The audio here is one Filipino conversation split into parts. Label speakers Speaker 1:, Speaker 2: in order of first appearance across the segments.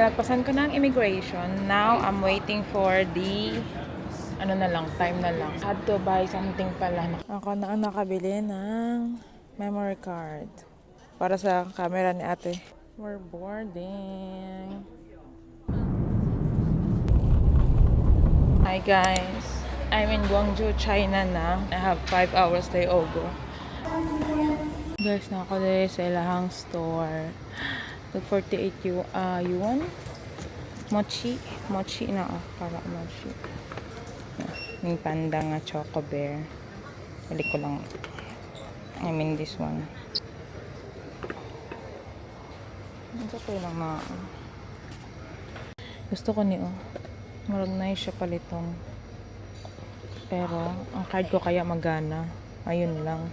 Speaker 1: nagpasan ko ng immigration. Now, I'm waiting for the ano na lang, time na lang. Had to buy something pala. Ako na ang nakabili ng memory card para sa camera ni ate. We're boarding. Hi guys. I'm in Guangzhou, China na. I have 5 hours layover. Guys, nakakali sa ilahang store. 48 yuan. Mochi na para mochi. Yung panda nga choco bear. Bili ko lang. I mean this one. Ito ko lang na. Gusto ko ni marag na siya palitong. Pero ang card ko kaya magana. Ayun lang.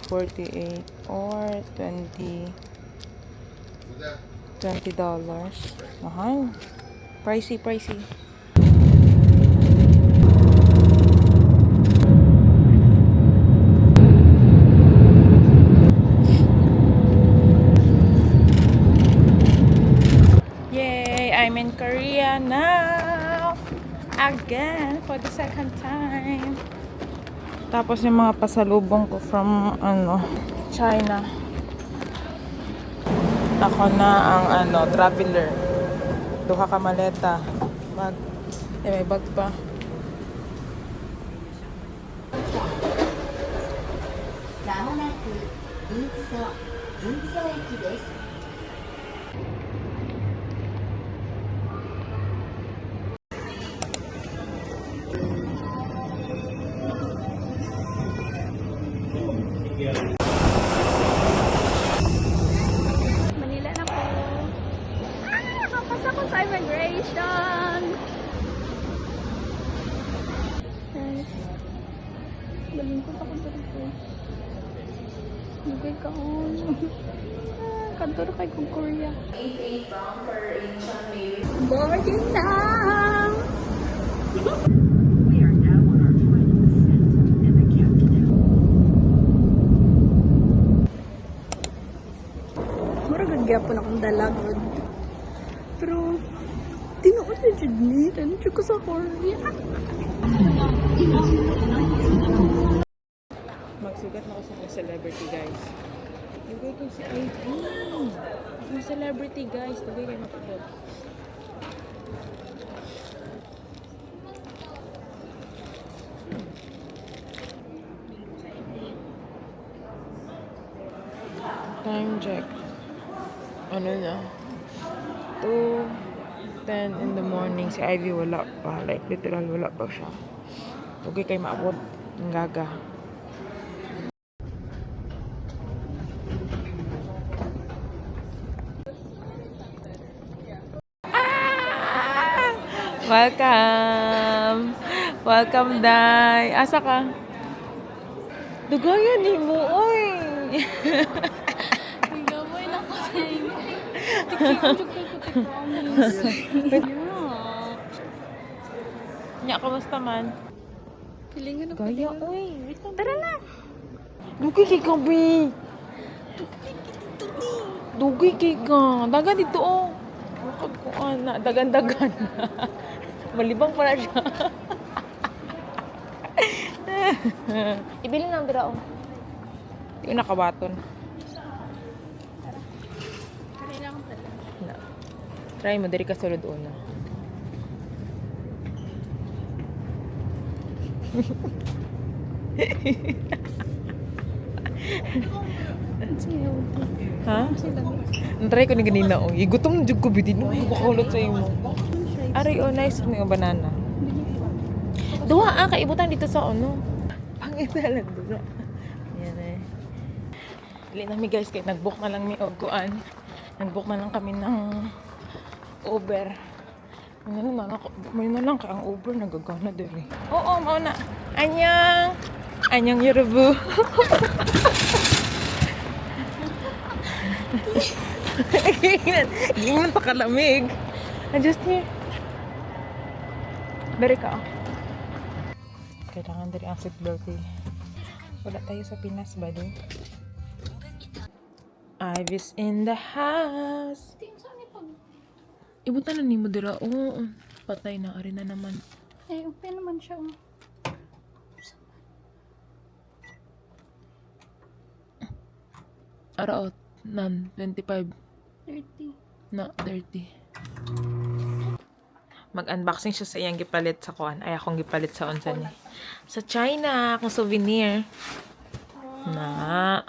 Speaker 1: 48 or 20 $20. Mahal. Pricey. Yay! I'm in Korea now! Again! For the second time. Tapos yung mga pasalubong ko from China. Ako na ang traveler. Duha ka maleta. Bag. May bag pa.
Speaker 2: Manila na po. Nakapasa ko sa immigration. Guys, balingkot ako dito. Lugay ka on. Kanto na kay kong Korea.
Speaker 1: 88 pound per inch on maybe.
Speaker 2: Boarding na!
Speaker 3: We are now on our final ascent in the countdown.
Speaker 2: Murag nagyapon akong dalagod. Pero, tinuod na dyan ni. Nandiyo ko sa Korea.
Speaker 1: Magsugat na ako sa mga celebrity, guys. Lugay ko si Ivy. Yung celebrity, guys. Lugay kayo mapagod. Time check. Ano na? 2:10 in the morning. Si Ivy wala pa. Like, literal wala pa siya. Lugay kayo maabot. Ang gaga. Welcome, Day. Asa ka? Dugayan ni mo, oy.
Speaker 2: Gamay na ko sa inyo.
Speaker 1: Nya, kamusta man?
Speaker 2: Pilingan ako.
Speaker 1: Gaya, oy. Tara na. Dugay kay ka, be. Dugay kay ka. Dagan dito, oh. Bukod ko, dagan-dagan. Malibang pala siya. Ibili ng dira, oh. Di ko nakabaton.
Speaker 2: Kailangan pala.
Speaker 1: Na. Try mo, diri ka sulod una. Ha? Try ko ni ganina, oh. Igutom na jud ko bitin. Kukulot sa imo. Aray, oh, nice nga banana. Duha kaibutan dito sa Pangitalan dito. Yan eh. Dili na mi guys, kay nag-book na lang mi og kuan. Nag-book na lang kami ng Uber. May na lang ka ang Uber nagagana diri. Oo, mao na. Anyang Yorubu. Gingnan pa kalamig. I'm just here. Dari ka. Kailangan dari ang seatbelt eh. Wala tayo sa Pinas ba din? Ivy's in the house.
Speaker 2: Tingin saan ni pag...
Speaker 1: Ibutan na ni mo dira. Oo. Patay na. Ari na naman.
Speaker 2: Eh, okay naman siya. Oh.
Speaker 1: Araot. Nan. 25.
Speaker 2: 30.
Speaker 1: Na. 30. Mag-unboxing siya sa iyang gipalit sa kuan. Ay, akong gipalit sa onsa ni. Sa China. Akong souvenir. Na.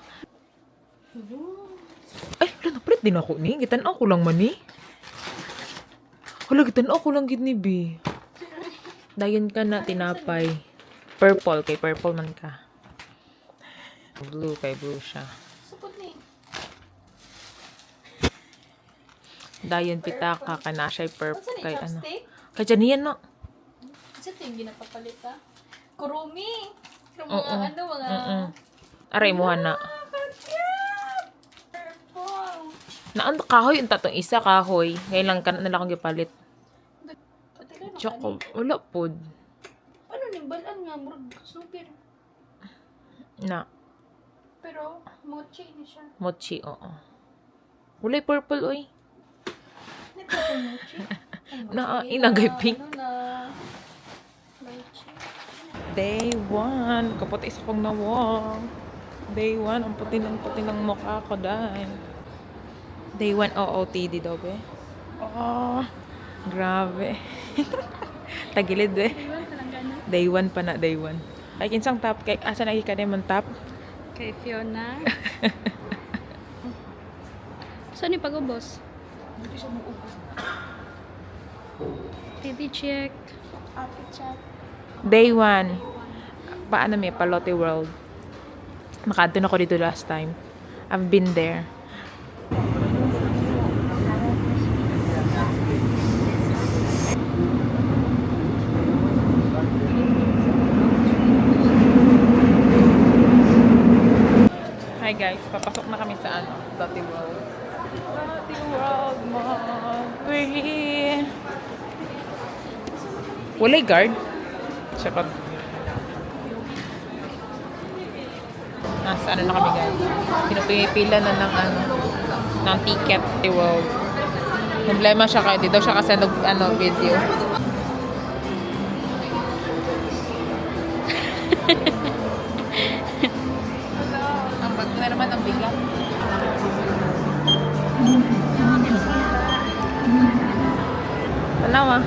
Speaker 1: Ay, wala na. Palit din ako ni. Gitan ako lang man ni. Wala, gitan ako lang gid ni B. Dayon ka na, tinapay. Purple. Kay purple man ka. Blue. Kay blue siya.
Speaker 2: Supot ni.
Speaker 1: Dayon pitaka ka na siya purple.
Speaker 2: Saan ni
Speaker 1: Kay ano.
Speaker 2: chopstick?
Speaker 1: Kay Janian na.
Speaker 2: Kasi ito yung ginapapalit ha. Kurumi. Yung
Speaker 1: Oo.
Speaker 2: mga ano, mga...
Speaker 1: Aray mo na.
Speaker 2: Purple.
Speaker 1: Naan kahoy yung tatong isa kahoy. Ngayon lang ka na akong gipalit.
Speaker 2: Patila na
Speaker 1: Tsaka wala pod.
Speaker 2: Ano ning balan nga, murag super.
Speaker 1: Na
Speaker 2: Pero, mochi ni siya.
Speaker 1: mochi, oo. Wala purple oy.
Speaker 2: Nito ko mochi.
Speaker 1: Na inagay pink.
Speaker 2: Ano na... Mochi.
Speaker 1: Day 1. Kapot isa kong nawang. Day 1. Ang puti ng mukha ko dahil. Day 1 OOTD daw be. Oh, grabe. Tagilid be.
Speaker 2: Iwan ka lang gano'n.
Speaker 1: Day 1 pa na, day 1. Ay, kinsang top. Kay, asa na ka naman top?
Speaker 2: Kay Fiona. Saan ni pag-ubos? Titi check. Outfit check.
Speaker 1: Day 1. Paano may Palote World. Makadto na ako dito last time. I've been there. Hi guys, papasok na kami sa ano, Palote World. Palote World Mall. We're here. Walay guard. Sakot. Nasa ano na kami guys. Pinapipila na ng ano, ng ticket. Wow. Problema siya kaya dito siya kasi ano, video. Ang bag na naman ang bigat. Tanawa.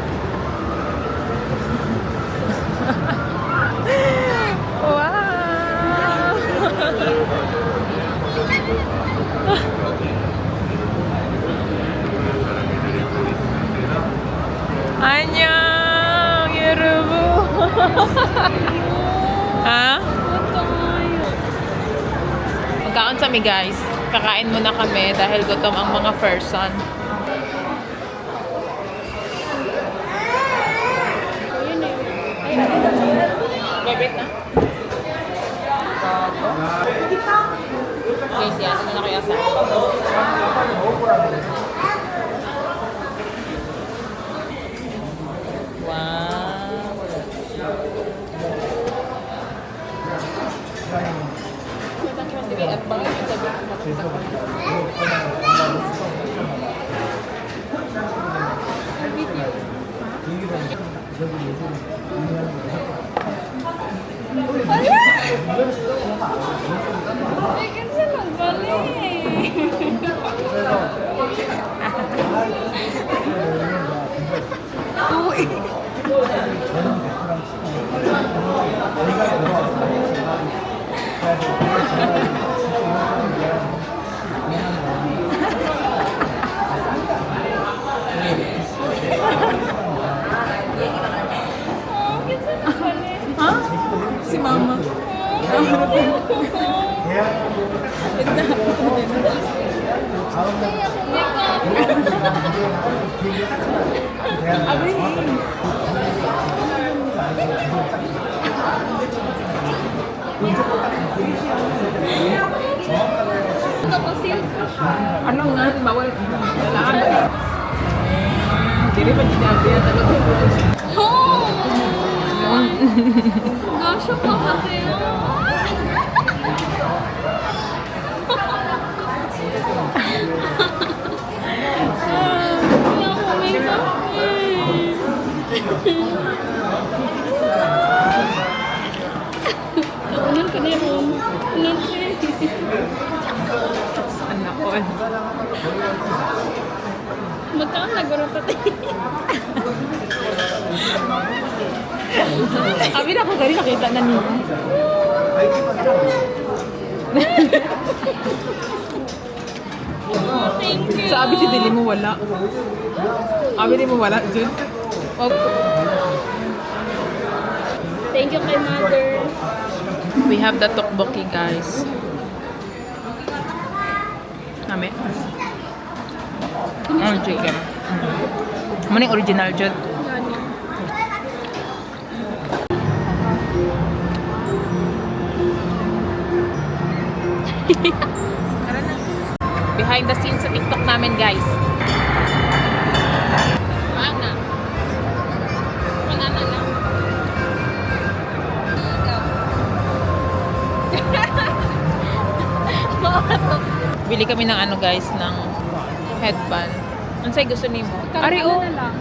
Speaker 1: Wow! Annyeong! Yerubu! Ha? Magkaon sa mi guys. Kakain muna kami dahil gutom ang mga person. Wait na. Guys, yan. Ano na kaya sa si mama. Ano nga, bawal. Hindi pa sinabi yan talaga.
Speaker 2: Gasyo pa kasi. Unan ko na yun. Unan ko yun.
Speaker 1: Anak ko.
Speaker 2: Magkaan nagurot ito.
Speaker 1: Kami na ko gari nakita na niya.
Speaker 2: Thank you.
Speaker 1: Sabi si Dili mo wala. Sabi di mo wala, Jun.
Speaker 2: Thank you kay mother.
Speaker 1: We have the tteokbokki, guys. Kami. Chicken. Ano yung original, Jun?
Speaker 2: Gani.
Speaker 1: Behind the scenes sa TikTok namin, guys.
Speaker 2: Mana? Mana lang.
Speaker 1: Bili kami ng ano, guys, ng headband. Ano sa'yo gusto niyo? Ari, oh.
Speaker 2: na lang.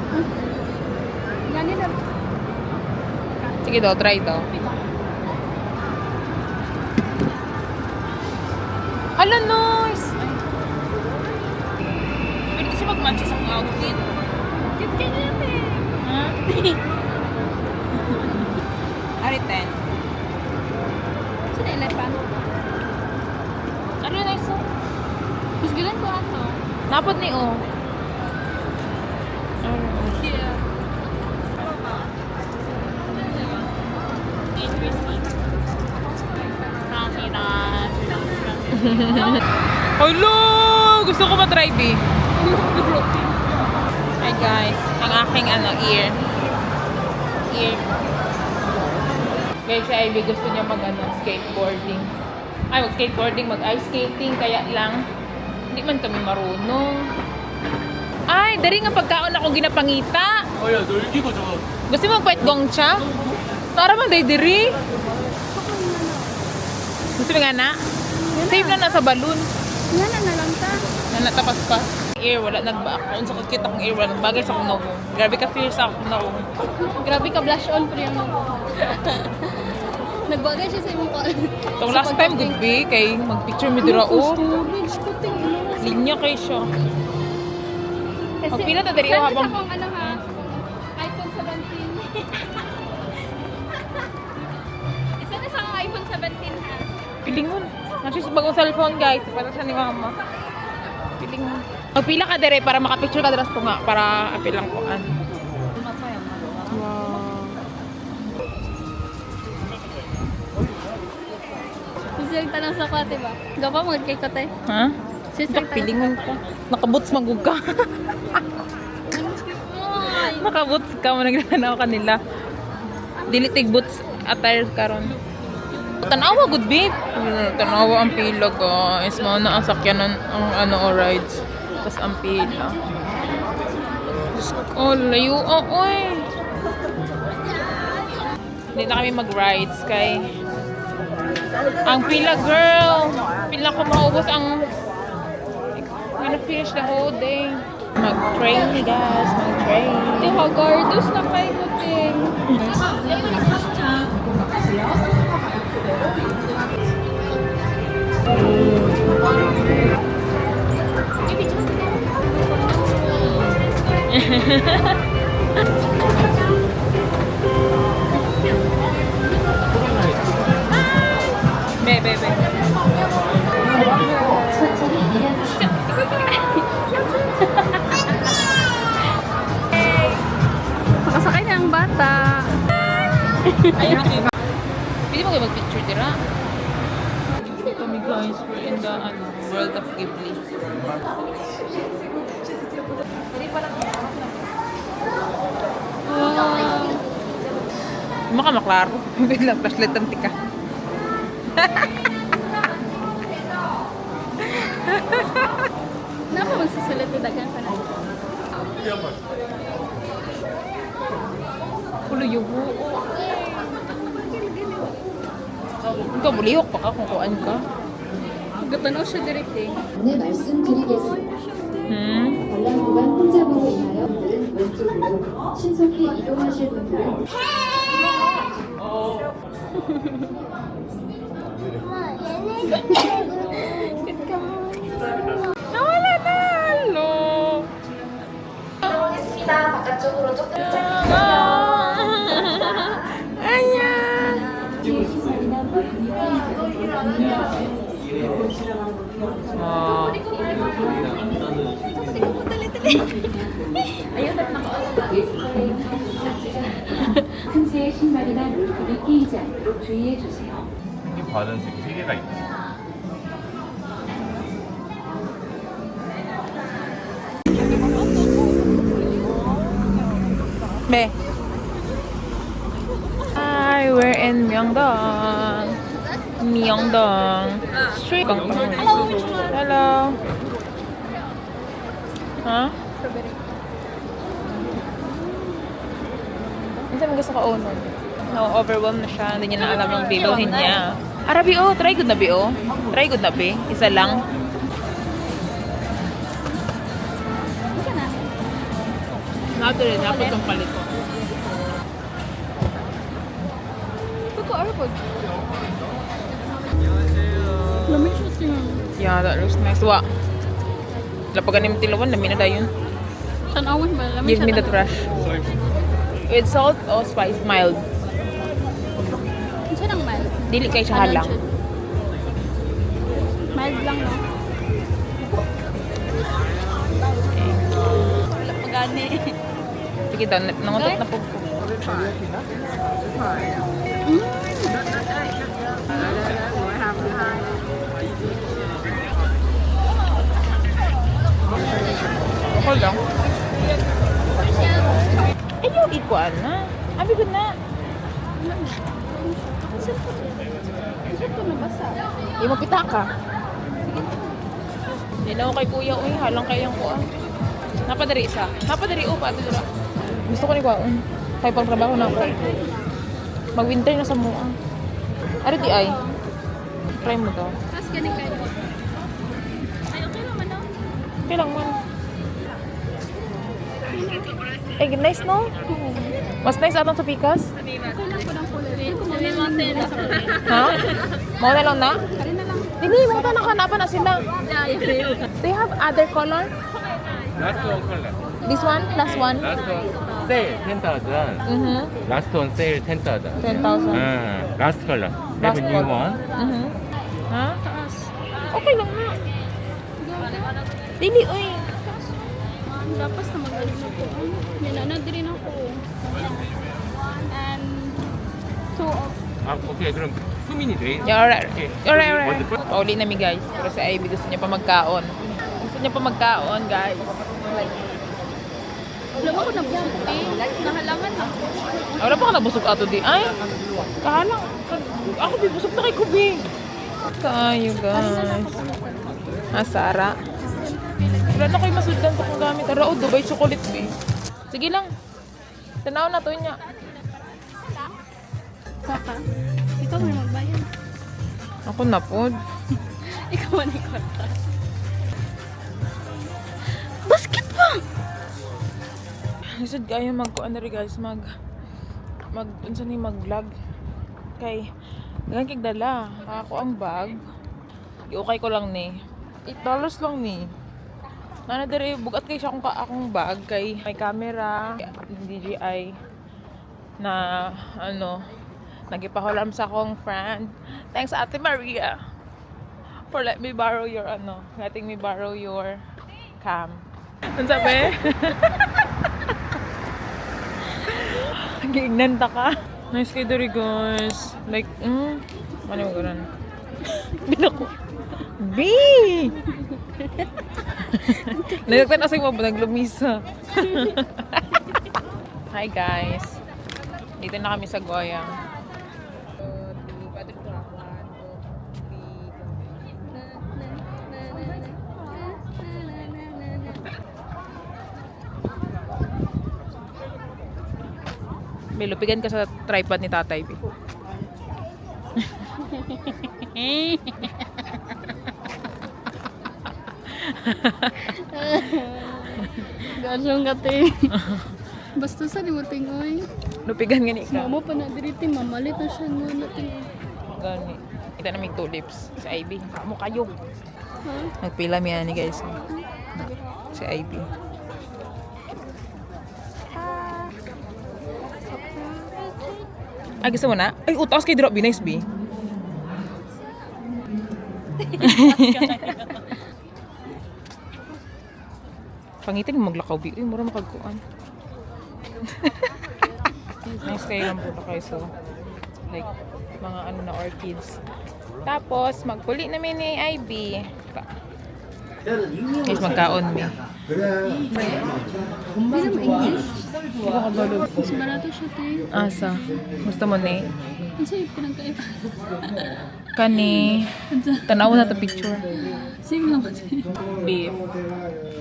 Speaker 2: Gani na.
Speaker 1: Sige daw, try daw. Hala, nice! Pwede kasi mag-match sa akong outfit.
Speaker 2: Cute ka niya, te.
Speaker 1: Ha? Ari, 10.
Speaker 2: Sino elephant?
Speaker 1: Ari, nice, oh.
Speaker 2: Mas galan ko ato.
Speaker 1: Napod ni, oh.
Speaker 2: Yeah.
Speaker 1: Hello! Gusto ko matry, B. Hi, guys. Ang aking, ear. Guys, si Ivy gusto niya skateboarding. Ay, mag-skateboarding, mag-ice skating, kaya lang, hindi man kami marunong. Ay, dari nga pagkaon ako ginapangita.
Speaker 4: 야, 너 일기고 저거.
Speaker 1: Gusto mo magpait gongcha? Tara man, day diri. Gusto mo nga na? Save na nasa balloon.
Speaker 2: Yan na lang ta.
Speaker 1: Natapas pa. Ear, wala nagbaak. Kung sa kakita kong ear, wala nagbagay sa akong nawong. Grabe ka fierce sa akong nawong.
Speaker 2: Grabe ka blush on pero yung nagbagay siya sa imong call.
Speaker 1: Itong last time, good be, kay mag-picture mi dira, oh.
Speaker 2: Storage ko tingin.
Speaker 1: Linya kay siya. Magpila ta diri, oh, habang...
Speaker 2: Sa akong ano ha, iPhone 17. Isa na sa akong iPhone 17 ha.
Speaker 1: Pilingon. Nasa sa bagong cellphone, guys. Para sa ni mama. Pilingon. Magpila ka dere para makapicture ka dira sa tunga. Para apilang kuan. Wow.
Speaker 2: Sisig tanong sa kwate ba? Gapa mo kay kote.
Speaker 1: Ha?
Speaker 2: Sisig
Speaker 1: Pilingon ka. Nakabuts magug ka. Nakabuts ka mo naglanaw kanila. Dilitig boots attire karon. Tanawa good babe. Tanawa ang pila guys. Mao na ang sakyanan ang rides. Tapos ang pila. Oh, layo oy. Hindi na kami mag-rides kay ang pila girl. Pila ko maubos ang gonna finish the whole day. Mag-train guys, mag-train.
Speaker 2: Di Hagardos na kay kuting.
Speaker 1: Be.
Speaker 2: Makasakay na ang bata.
Speaker 1: Ayun. Pwede mo kayo mag-picture dira? Kami guys, we're in the world of Ghibli. Wow. Maka maklaro. Biglang flashlight ang tika.
Speaker 2: Napa magsasalit na dagan ka na.
Speaker 1: Kulo yugo. Ikaw, bulihok pa ka kung kuan ka.
Speaker 2: Gatanaw siya direct eh.
Speaker 5: 네, 말씀드리겠습니다.
Speaker 1: Hmm?
Speaker 5: 관람 구간 혼잡으로 인하여 분들은 왼쪽
Speaker 4: 이쪽으로 신속히 이동하실 분들은
Speaker 1: nawala na! Hello!
Speaker 5: 있습니다. 바깥쪽으로 조금
Speaker 1: Ayan! Oh.
Speaker 4: 틈새에 신발이나 물컵이 끼이지 않도록 주의해 주세요.
Speaker 6: 이 발은 지금 3개가 있다.
Speaker 1: Be. Hi, we're in Myeongdong. Myeongdong. Street. Hello. Huh? Minsan gusto ko unon. Na-overwhelm na siya. Hindi niya na alam yung biluhin niya. Arabi, oh. Try good na, Bi, oh. Try good na, Bi. Isa lang. Nato rin. Dapat yung palit ko. Yeah, that looks nice. Wa. Lapagan yung tilawan. Lamin na dayon.
Speaker 2: Tanawan ba? Lamig
Speaker 1: Give me the trash. With salt or spice? Mild.
Speaker 2: Saan ang mild?
Speaker 1: Dili kay siya halang.
Speaker 2: Mild lang, no? Wala pa gani.
Speaker 1: Sige daw. Nangutot na po ko. Okay lang. Ayaw ikuan na. Abi ko na.
Speaker 2: Saan ko nabasa?
Speaker 1: Di mo pita ka. Di na ako kay kuya. Uy, halang kayang kuan. Napadari isa. Napadari upa. Gusto ko ni kuan. Kaya pang trabaho na ako. Mag-winter na sa mua. Ari di ay. Try mo to.
Speaker 2: Tapos ganing kayo. Ay, okay naman, no?
Speaker 1: Okay lang man. Eh, nice no? Mas nice atong sa pikas?
Speaker 2: Okay lang po ng kulay. Kung may mga sa kulay.
Speaker 1: Ha? Mau na lang na?
Speaker 2: Kari na lang.
Speaker 1: Hindi, mga tanakanapan na sila. They have other color?
Speaker 6: Last one color.
Speaker 1: This one? Last one?
Speaker 6: Last one sale 10,000.
Speaker 1: Mm-hmm.
Speaker 6: Last one sale 10,000.
Speaker 1: 10,000.
Speaker 6: Last color.
Speaker 1: Last
Speaker 6: Have a new
Speaker 1: color.
Speaker 6: one.
Speaker 1: Mm-hmm. Ha? Okay lang na. Dili, uy.
Speaker 2: Dapat na magaling na po. May nanad rin ako. And two of
Speaker 6: Okay, 그럼 수민이 돼.
Speaker 1: Yeah, alright.
Speaker 6: Okay.
Speaker 1: Alright. Pauli na mi guys. Pero si Ivy gusto niya pa magkaon. Gusto niya pa magkaon, guys.
Speaker 2: Alam ako na busog eh. Nahalangan na.
Speaker 1: Wala pa ka nabusog ato di. Ay, kahalang. Ako di busog na kay Kubi. Kayo guys. Sara. Wala na kayo masundan sa kong gamit. Rao, Dubai chocolate be. Sige lang. Tanaw na to niya.
Speaker 2: Kaka. Ikaw may magbayan.
Speaker 1: Ako na po.
Speaker 2: Ikaw man ikwata. Basket pa!
Speaker 1: Lisod kayo magkuan na rin guys. Unsa ni mag-vlog. Kay, ganyan kig dala. Ako ang bag. I-okay ko lang ni. $8 lang ni. Nana dere bugat kay siya akong bag kay may camera, DJI na nagipahulam sa akong friend. Thanks Ate Maria for letting me borrow your cam. Ano sabi? Gignan ta ka. Nice kay dere guys. Like, ano mo ganun? Binako. B! Nagkakita kasi mo naglumisa. Hi guys. Dito na kami sa Goyang. May lupigan ka sa tripod ni Tatay.
Speaker 2: Gasong kati. Basta sa limuting oy.
Speaker 1: Lupigan gani ka.
Speaker 2: Mama pa na diriti, mamalit na siya nga natin.
Speaker 1: Gani. Kita namin tulips. Si Ivy. Kamu kayo.
Speaker 2: Ha?
Speaker 1: Nagpila miya ni guys. Si Ivy. Ay, gusto mo na? Ay, utas kay drop. Be nice, be. Pangitin mo maglakaw, be. Uy, mura makagkuan. Nice kayo lang po kayo. So, like, mga ano na orchids. Tapos, magpuli namin ni Ivy. Guys, magkaon mi.
Speaker 2: Hindi na ma-English. Mas barato siya, te.
Speaker 1: Asa? Gusto mo ni?
Speaker 2: Ang sa'yo, pinagkaiba.
Speaker 1: Kani. Tanaw na to picture.
Speaker 2: Sige lang ba, te?
Speaker 1: Beef.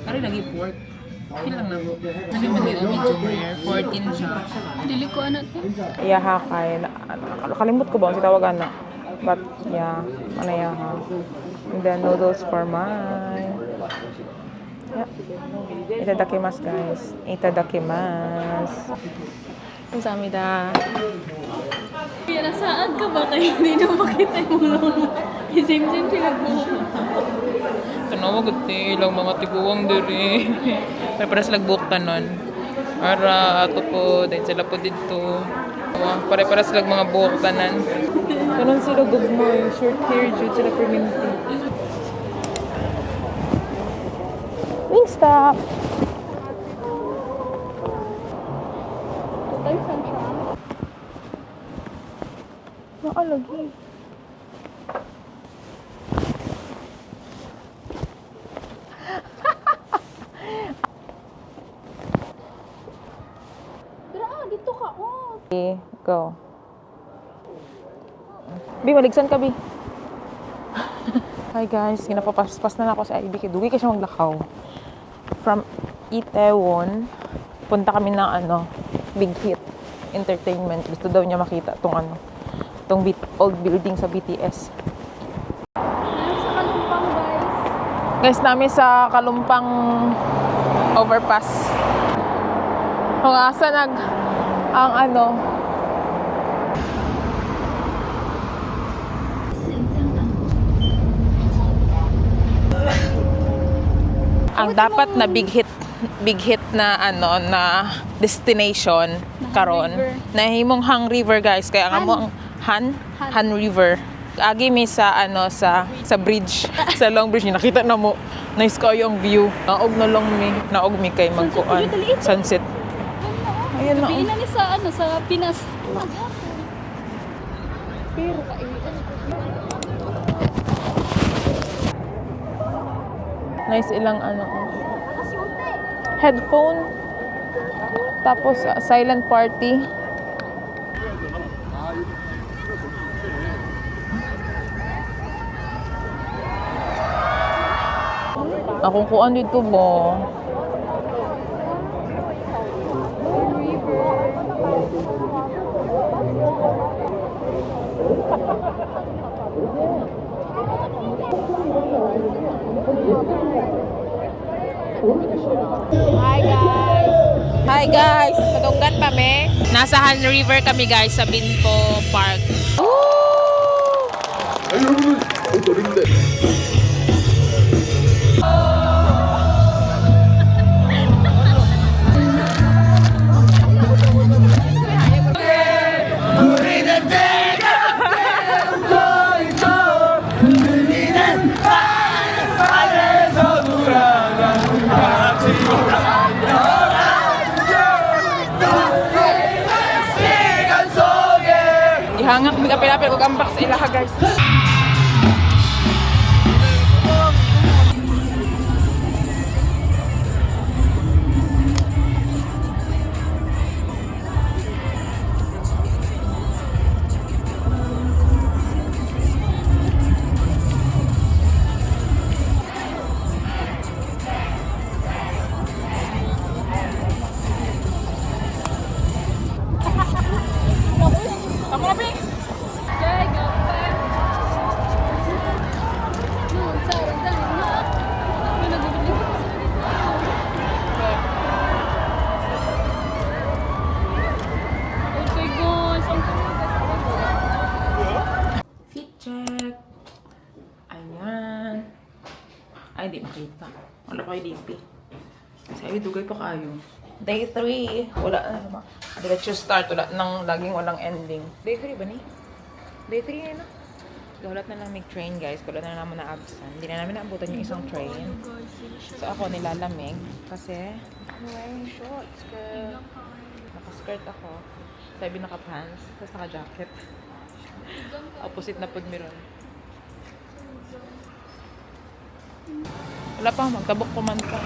Speaker 1: Kari lagi pork. Feel lang na mo. Sabi mo ni medium rare. 14 siya.
Speaker 2: Dili ko anak, te.
Speaker 1: Iyaha kay. Nakalimot ko ba ang tawagan na? But, yeah. Ano yaha? And then, noodles for mine. Yeah. Itadakimasu, guys. Itadakimasu. Kamsahamnida.
Speaker 2: Kaya nasaan ka ba kayo? Hindi na makita yung lolo. Isim-sim sila buhok.
Speaker 1: Tanawa gati ilang mga tiguwang diri. Para sila buhok tanon. Para ato po, dahil sila po dito. Para sila mga buhok tanan. Kanon sila gugmoy, short hair, jud sila permanente. Wingstop!
Speaker 2: Tayo saan siya?
Speaker 1: Naalagi.
Speaker 2: Dito ka, oh.
Speaker 1: Okay, go. Bi, maligsan ka, Bi. Hi guys, ginapapaspas na ako sa Ivy. Dugi ka siya maglakaw. From Itaewon, punta kami ng Big Hit Entertainment. Gusto daw niya makita tong old building sa BTS.
Speaker 2: Sa Kalumpang, guys.
Speaker 1: Guys, namin sa Kalumpang overpass. Kung asa ang dapat na big hit na na destination karon nahimong Hang River, guys, kaya nga mo ang Han River. Agi mi sa sa bridge sa Long Bridge, nakita na mo, nice kayo ang view. Naog mi kay magkuan sunset. Ayan na.
Speaker 2: Gabi na ni sa sa Pinas. Pero
Speaker 1: Nice ilang headphone. Tapos silent party. Akong kuan dito mo. Hi guys! Kadunggan pa me. Nasa Han River kami, guys, sa Binpo Park. Ihangak mi kapilapil kog ambak sa ilaha, guys. Ako na, Pi! Ay, di makita. Wala pa kayo DP. Sabi, dugay pa kayo. Day 3. Wala na naman. Diretso start. Wala nang laging walang ending. Day 3 ba ni? Day 3 na. Gulat na lang may train, guys. Gulat na naman na absent. Hindi na namin naabutan yung isang train. So, ako nilalamig. Kasi, I'm wearing shorts. Naka-skirt ako. Sabi naka-pants. Tapos naka-jacket. Opposite na pod meron. Wala pa, magtabok pa man pa.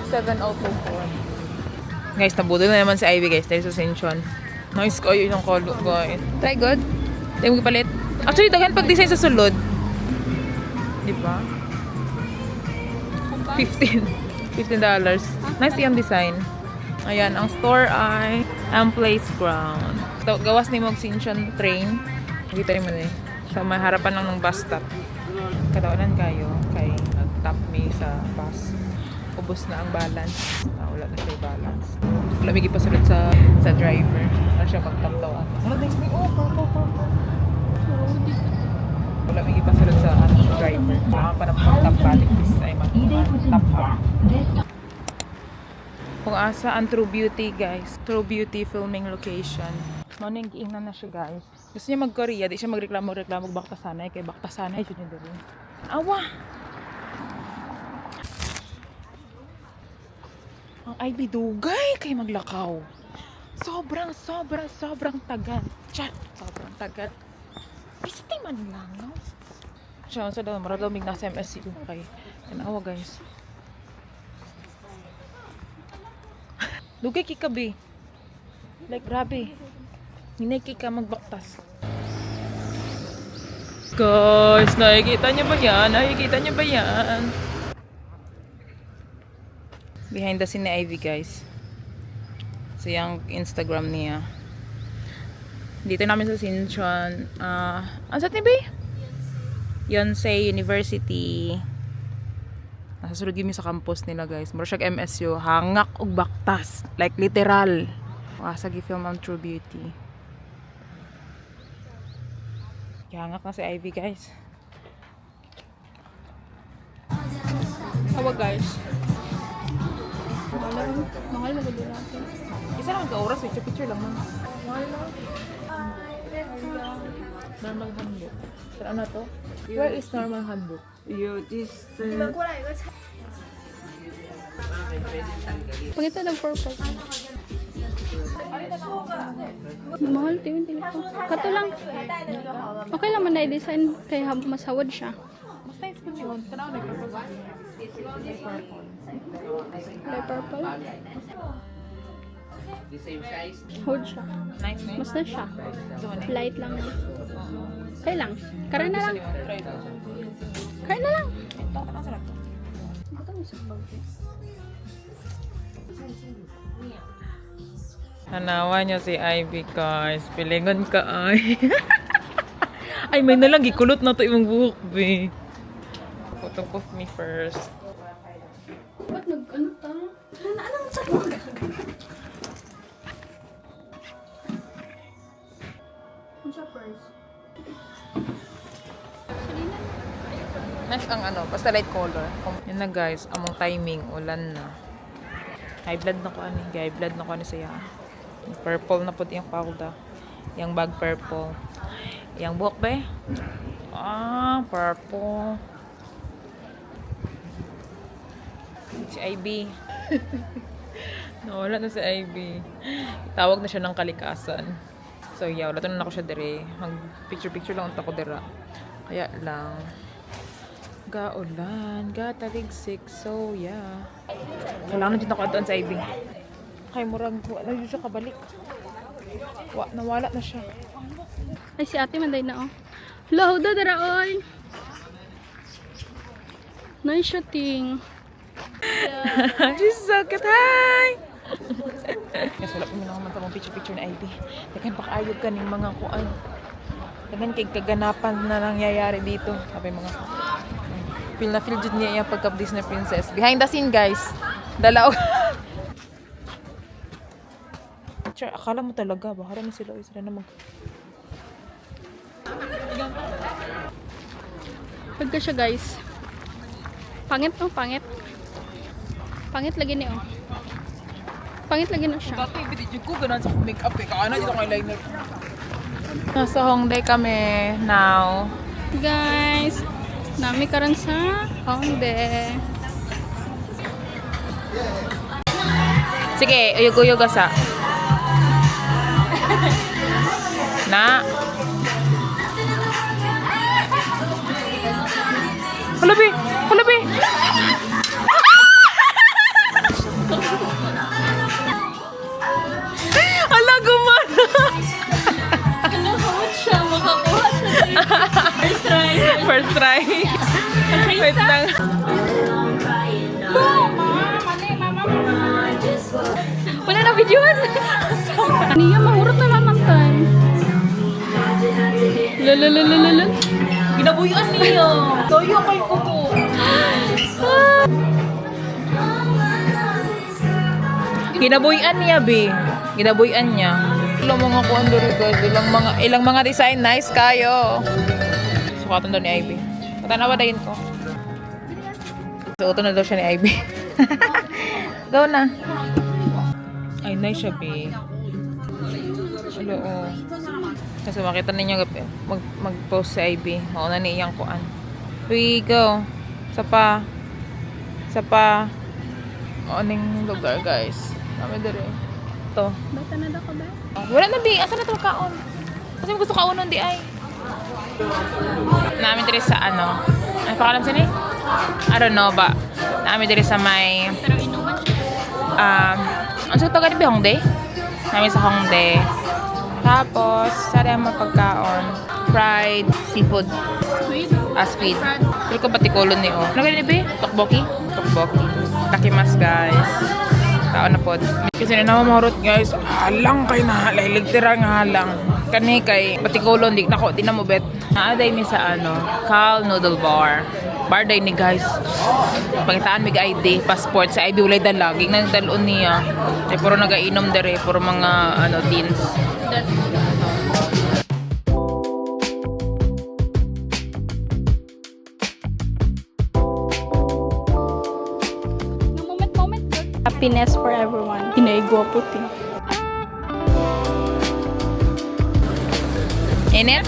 Speaker 1: 7:04. Guys, nabudol na naman si Ivy, guys. Dahil sa Sinchon. Nice ko yun yung kolo, guys. Try good. Tayo mo palit. Actually, daghan pag-design sa sulod. Di ba? $15. Nice yung design. Ayan, ang store ay ang Playground. Gawas ni Mog Sinchon train. Kita rin mo na eh. Sa may harapan lang ng bus stop. Katawanan kayo kay nag-tap me sa bus. Ubus na ang balance. Wala na siya yung balance. Lamigi pa sulod sa driver. Wala siya mag-tap daw. Ano next me? Oh, wala may pa sulod sa driver. Kailangan pa na mag-tap balik. Ay, mag-tap pa. Kung asa ang True Beauty, guys. True Beauty filming location. Morning, giingnan na siya, guys. Gusto niya mag-Korea. Di siya magreklamo baktasanay. Kay baktasanay, yun yung doon. Awa! Ang IB dugay kay maglakaw. Sobrang tagal. Chat! Sobrang tagal. Piste man lang, no? Siya, sa daw, maradamig na sa MSCU. Okay. Awa, guys. Dugay kikabi. Like, grabe. Hinay ka magbaktas. Guys, nakikita niyo ba yan? Behind the scene ni Ivy, guys. So, yung Instagram niya. Dito namin sa Sinchon. Ang saan ba? Yonsei University. Nasa sulod yun sa campus nila, guys. Mura siya MSU. Hangak og baktas. Like, literal. Kasagi film ang True Beauty. Hangak na si Ivy, guys. Hawa, guys.
Speaker 2: Mahal na gano'n natin.
Speaker 1: Isa lang ka-oras, picture lang man. Normal handbook. Saan na to? Where is normal handbook?
Speaker 2: Pagkita ng purple. Mahal, tingin ko. Kato lang. Okay lang man na i-design kay masawad siya.
Speaker 1: Mas nice ko yun. Tanaw na purple.
Speaker 2: Kulay purple.
Speaker 6: The same size?
Speaker 2: Hold siya.
Speaker 1: Nice, nice.
Speaker 2: Mas na siya.
Speaker 1: Doon eh.
Speaker 2: Light lang. Okay lang. Karan na lang.
Speaker 1: Try ito.
Speaker 2: Karan na lang.
Speaker 1: Ito, ano sarap to? Hanawa niya si Ivy, guys. Pilingon ka ay. Ay, may nalang gikulot na to imong buhok, be. Photo of me first.
Speaker 2: Ba't nag-ano ta? Anong sa Ano siya first?
Speaker 1: Nice ang ano, basta light color. Yan na, guys, among timing, ulan na. High blood na ko ani, high blood na ko ani siya. Purple na pud yung palda. Yung bag purple. Yung buhok ba? Purple. Si IB. Nawala na si IB. Tawag na siya ng kalikasan. So yeah, wala na ako siya dire. Mag picture lang ako dira. Kaya lang. Gaulan, gataligsik. So yeah. Kailangan dito ako doon sa IB. Kay murag wala dito siya kabalik. Nawala na siya.
Speaker 2: Ay, si ate manday na oh. Hello, dara oy. Nice shooting.
Speaker 1: She's so cute. Hi! Kasi wala po naman tamang picture na ID. Dagan pa kaayod ka ng mga kuan. Dagan kay kaganapan na nangyayari dito. Sabi mga feel na feel jud niya yung pagka Disney princess. Behind the scene, guys. Dalaw. Picture, akala mo talaga. Bahara na sila. Sila na mag...
Speaker 2: Pagka siya, guys. Pangit no, pangit. Pangit lagi niyo. Pangit lagi na siya.
Speaker 1: Dati, binidyo ko, ganun sa make-up eh. Kaana, dito ang eyeliner. Nasa Hongdae kami now.
Speaker 2: Guys, nami karon sa Hongdae.
Speaker 1: Sige, uyog-uyog asa. Na. Halabi! Halabi! Ala, gumana!
Speaker 2: Nakakawat siya, makakuha siya. First try.
Speaker 1: First try. Wait lang.
Speaker 2: Wala na videoan. Niya, mahurot na naman time. Lalalalalalala.
Speaker 1: Ginabuyan niya. Toyo kay kuko. Ginabuyan niya, be. Ginabuyan niya. Ilang mga kuan diri guys, ilang mga design nice kayo. Sukatan daw ni Ivy. Patanawa dayon ko. Suoton na daw siya ni Ivy. Go na. Ay, nice siya, be. Hello, oh. Kasi makita ninyo mag-post si Ivy. Mauna ni iyang kuan. We go. Sapa. Sapa. Maaning lugar, guys. Kami dire. Ito.
Speaker 2: Bata na daw ka ba?
Speaker 1: Wala na, bi. Asa na ito kaon? Kasi gusto kaunon, di ay. Namin dire sa ano. Ano pakalam siya ni? I don't know ba. Namin dire sa may...
Speaker 2: Pero inuman siya.
Speaker 1: Ang suto ka ni Hongdae? Namin sa Hongdae. Tapos, sari ang mga pagkaon. Fried seafood.
Speaker 2: Sweet.
Speaker 1: Squid. Pero ko pati kulon ni o. Ano ganyan ni Tokboki? Tokboki. Takimas, guys. Taon na pod. Kasi na namamahurot, guys. Halang kay na halay. Literal nga halang. Kani kay pati kulon. Di na mo bet. Naaday mi sa ano. Cal Noodle Bar. Bar day ni guys. Pangitaan mig ID. Passport. Sa ID ulay dalag. Nang dalon niya. Ay puro nagainom dere. Puro mga ano teens.
Speaker 2: Moment. Happiness for everyone. Inaigwa puti.
Speaker 1: Enel?